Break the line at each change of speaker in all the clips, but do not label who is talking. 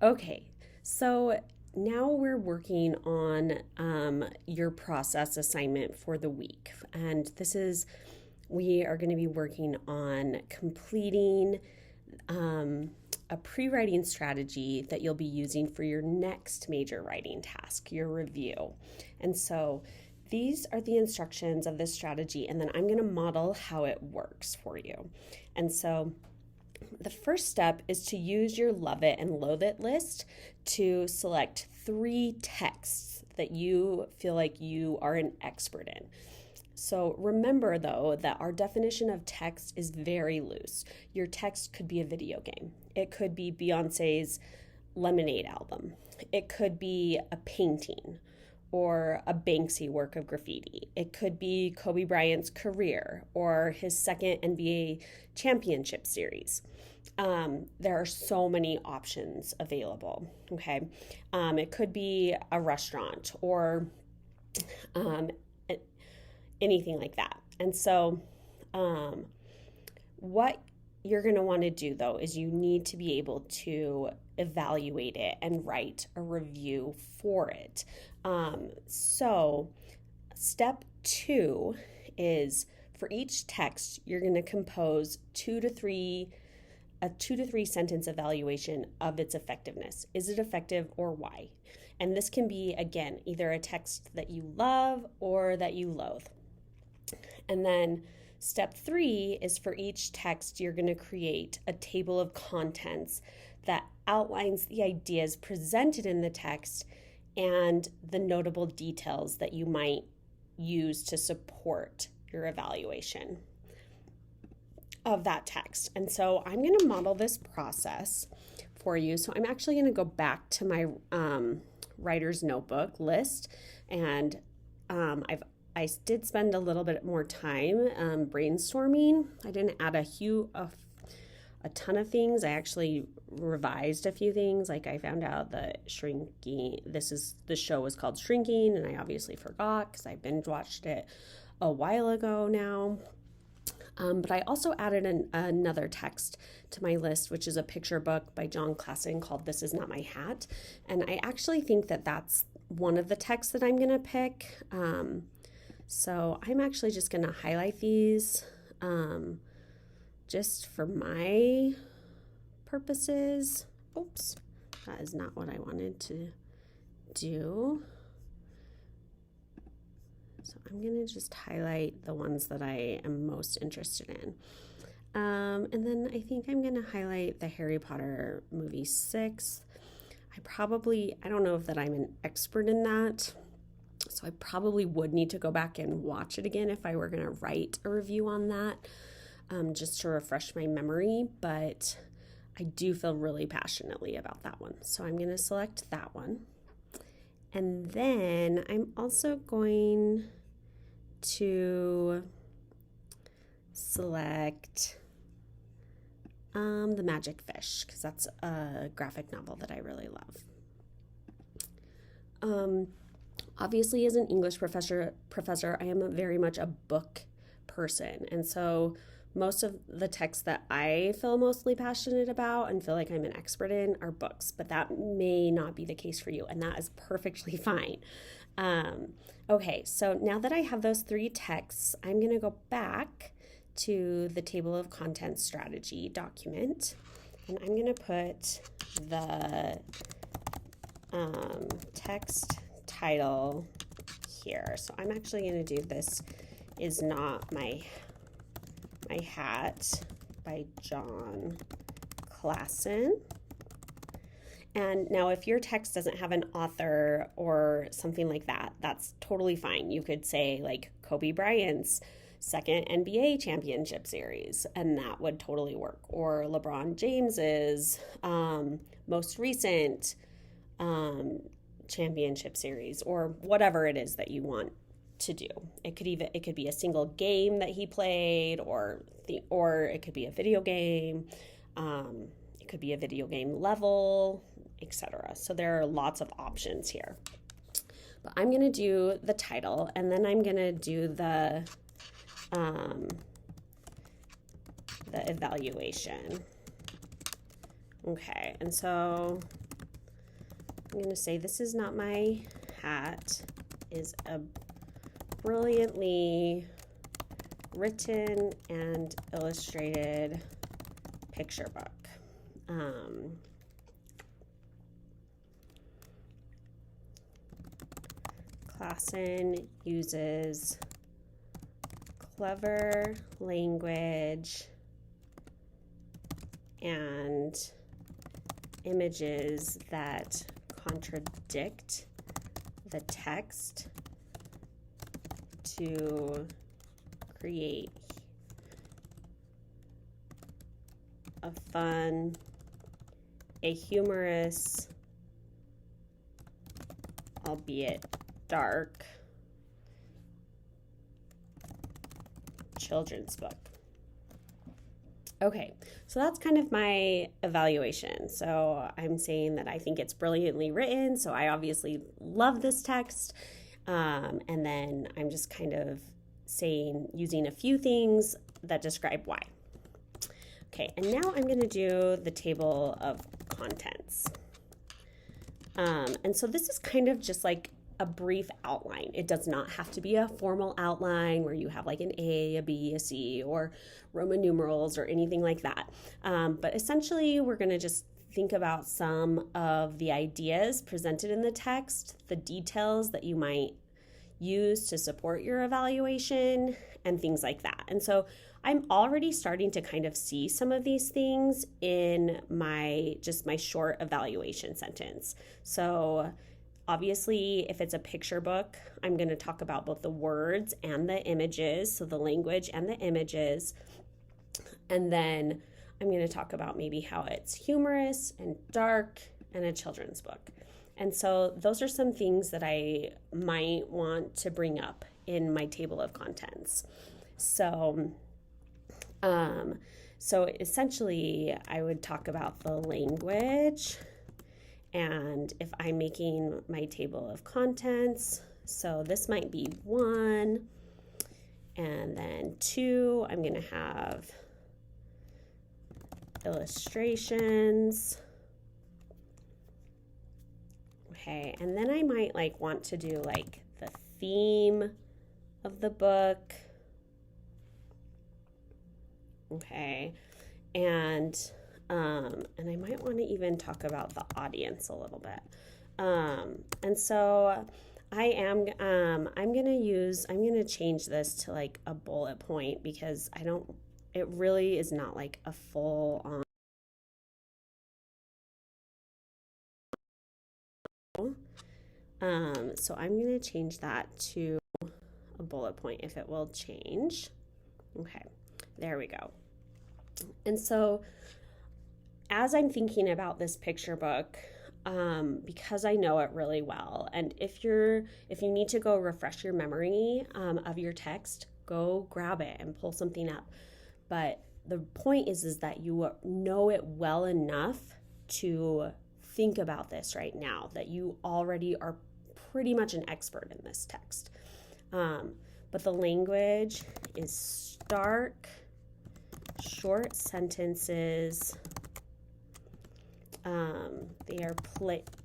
Okay, so now we're working on your process assignment for the week. And we are going to be working on completing a pre writing strategy that you'll be using for your next major writing task, your review. And so these are the instructions of this strategy, and then I'm going to model how it works for you. And so the first step is to use your love it and loathe it list to select 3 texts that you feel like you are an expert in. So remember, though, that our definition of text is very loose. Your text could be a video game. It could be Beyonce's Lemonade album. It could be a painting or a Banksy work of graffiti. It could be Kobe Bryant's career or his second NBA championship series. There are so many options available, okay? It could be a restaurant or anything like that. And so what you're going to want to do, though, is you need to be able to evaluate it and write a review for it. So step 2 is for each text, you're going to compose a 2 to 3 sentence evaluation of its effectiveness. Is it effective or why? And this can be, again, either a text that you love or that you loathe. And then step 3 is for each text, you're going to create a table of contents that outlines the ideas presented in the text and the notable details that you might use to support your evaluation of that text. And so I'm going to model this process for you. So I'm actually going to go back to my writer's notebook list, and I did spend a little bit more time brainstorming. I didn't add a ton of things. I actually revised a few things. Like I found out that the show was called Shrinking, and I obviously forgot because I binge watched it a while ago now. But I also added another text to my list, which is a picture book by John Klassen called This Is Not My Hat. And I actually think that that's one of the texts that I'm going to pick. So I'm actually just going to highlight these just for my purposes. Oops, that is not what I wanted to do. So I'm going to just highlight the ones that I am most interested in. And then I think I'm going to highlight the Harry Potter movie 6. I don't know if that I'm an expert in that. So I probably would need to go back and watch it again if I were going to write a review on that, just to refresh my memory. But I do feel really passionately about that one. So I'm going to select that one. And then I'm also going to select The Magic Fish, because that's a graphic novel that I really love. Obviously, as an English professor, I am very much a book person. And so most of the texts that I feel mostly passionate about and feel like I'm an expert in are books, but that may not be the case for you, and that is perfectly fine. Okay, so now that I have those 3 texts, I'm going to go back to the table of contents strategy document, and I'm going to put the text title here. So I'm actually going to do This Is Not My Hat by John Klassen. And now if your text doesn't have an author or something like that, that's totally fine. You could say like Kobe Bryant's second NBA championship series, and that would totally work. Or LeBron James's most recent championship series, or whatever it is that you want to do. It could be a single game that he played, or it could be a video game. It could be a video game level, etc. So there are lots of options here. But I'm going to do the title, and then I'm going to do the evaluation. Okay, and so I'm going to say, "This is not my hat" is a brilliantly written and illustrated picture book. Klassen uses clever language and images that contradict the text to create a fun, a humorous, albeit dark, children's book. Okay, so that's kind of my evaluation. So I'm saying that I think it's brilliantly written, so I obviously love this text. And then I'm just kind of saying, using a few things that describe why. Okay, and now I'm going to do the table of contents. And so this is kind of just like a brief outline. It does not have to be a formal outline where you have like an A, a B, a C, or Roman numerals or anything like that. But essentially, we're going to just think about some of the ideas presented in the text, the details that you might use to support your evaluation, and things like that. And so I'm already starting to kind of see some of these things in my short evaluation sentence. So obviously, if it's a picture book, I'm going to talk about both the words and the images, so the language and the images. And then I'm going to talk about maybe how it's humorous and dark and a children's book. And so those are some things that I might want to bring up in my table of contents. So essentially, I would talk about the language. And if I'm making my table of contents, so this might be 1, and then 2, I'm going to have illustrations. Okay, and then I might like want to do like the theme of the book. Okay, and I might want to even talk about the audience a little bit. And so I'm gonna change this to like a bullet point, because it really is not like a full on. So I'm gonna change that to a bullet point if it will change. Okay, there we go. And so as I'm thinking about this picture book, because I know it really well, and if you need to go refresh your memory of your text, go grab it and pull something up. But the point is that you know it well enough to think about this right now, that you already are pretty much an expert in this text. But the language is stark, short sentences. They are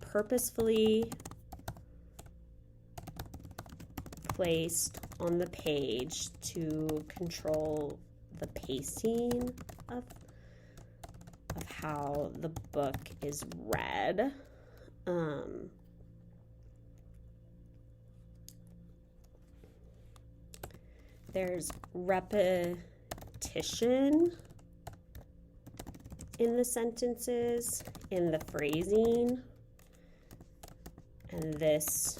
purposefully placed on the page to control the pacing of how the book is read. There's repetition in the sentences, in the phrasing, and this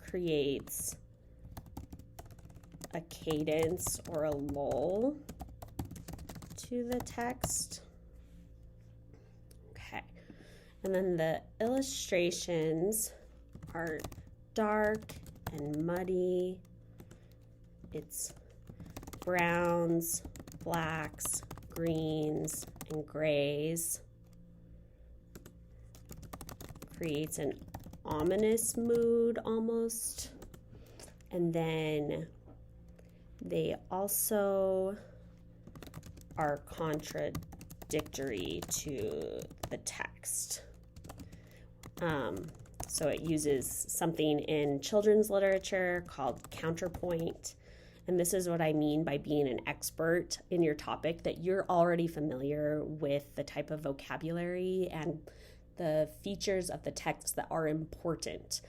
creates a cadence or a lull to the text. Okay, and then the illustrations are dark and muddy. It's browns, blacks, greens, and grays. Creates an ominous mood almost. And then they also are contradictory to the text. So it uses something in children's literature called counterpoint. And this is what I mean by being an expert in your topic, that you're already familiar with the type of vocabulary and the features of the text that are important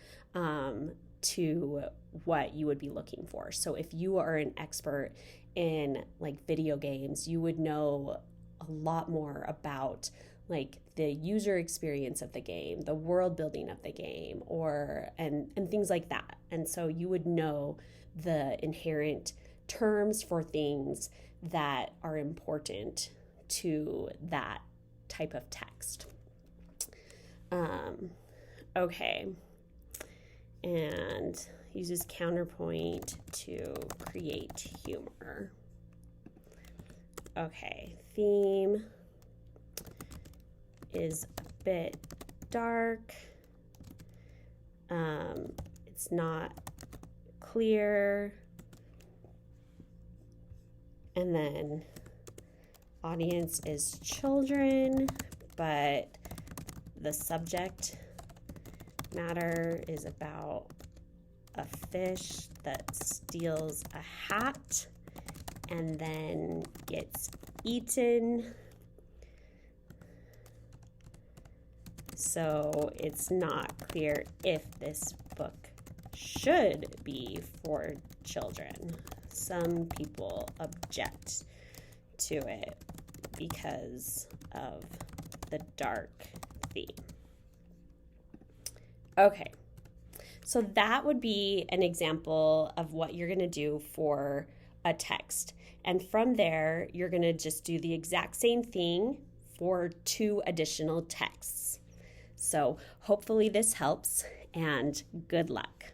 to what you would be looking for. So if you are an expert in like video games, you would know a lot more about like the user experience of the game, the world building of the game, or and things like that. And so you would know the inherent terms for things that are important to that type of text. Okay. And uses counterpoint to create humor. Okay, theme is a bit dark. It's not clear. And then audience is children, but the subject matter is about a fish that steals a hat and then gets eaten. So it's not clear if this book should be for children. Some people object to it because of the dark theme. Okay, so that would be an example of what you're going to do for a text. And from there, you're going to just do the exact same thing for 2 additional texts. So hopefully this helps, and good luck.